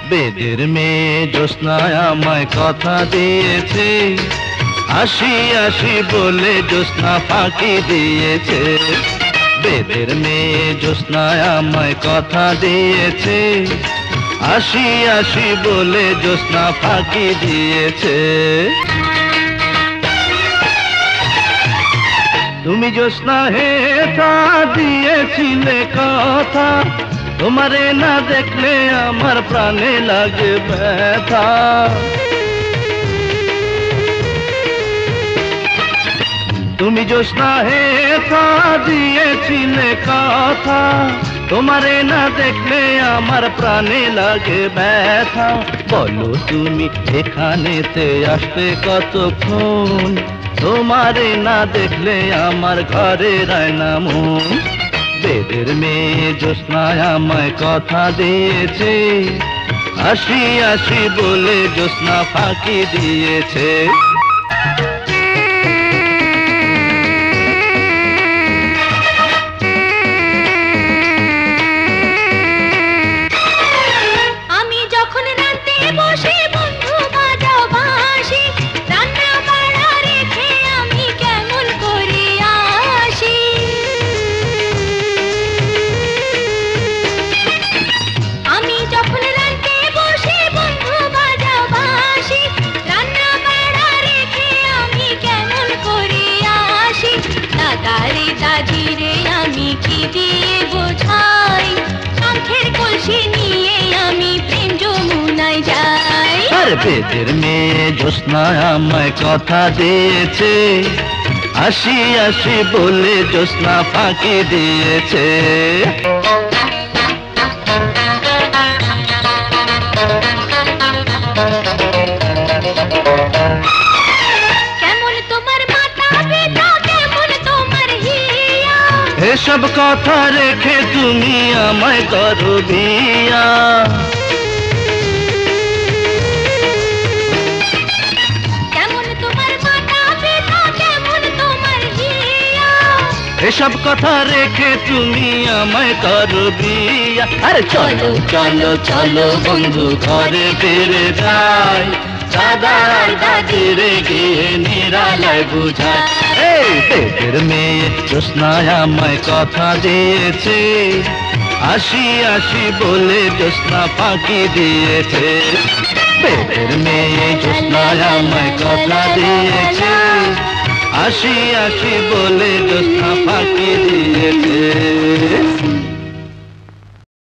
বেদের মেয়ে জ্যোৎস্নায় আমায় কথা দিয়েছে, আসি আসি বলে জ্যোৎস্না ফাঁকি দিয়েছে। বেদের মেয়ে জ্যোৎস্নায় আমায় কথা দিয়েছে, আসি আসি বলে জ্যোৎস্না ফাঁকি দিয়েছে। তুমি জ্যোৎস্না হে তা দিয়েছিলে কথা, তোমারে না দেখলে আমার প্রাণে লাগে ব্যথা। তুমি জ্যোৎস্না হে তা দিয়েছিলে কথা, তোমারে না দেখলে আমার প্রাণে লাগে ব্যথা। বলো তুমি এখানেতে আসতে কতক্ষণ, তোমারে না দেখলে আমার ঘরে রায় না মন। বেদের মেয়ে জ্যোৎস্নায় আমায় কথা দিয়েছে, আসি আসি বলে জ্যোৎস্না ফাঁকি দিয়েছে। আমি কি দিয়ে বোঝাই, শঙ্খের কলসি নিয়ে আমি প্রেম যমুনায় যাই। আর বেদের মেয়ে জ্যোৎস্নায় আমায় কথা দিয়েছে, আসি আসি বলে জ্যোৎস্না ফাঁকি দিয়েছে। এসব কথা রেখে তুমি আমায় করো বিয়া, কেমন তোমার মাতা পিতা কেমন তোমার হিয়া। এসব কথা রেখে তুমি আমায় করো বিয়া। আরে চলো চলো চলো বন্ধু ঘরে ফিরে যাই, দাদা আর দাদির গিয়ে নিরালায় বুঝায়। এই বেদের মেয়ে জ্যোৎস্নায় আমায় কথা দিয়েছে, আসি আসি বলে জ্যোৎস্না ফাঁকি দিয়েছে। বেদের মেয়ে জ্যোৎস্নায় আমায় কথা দিয়েছে, আসি আসি বলে জ্যোৎস্না ফাঁকি দিয়েছে।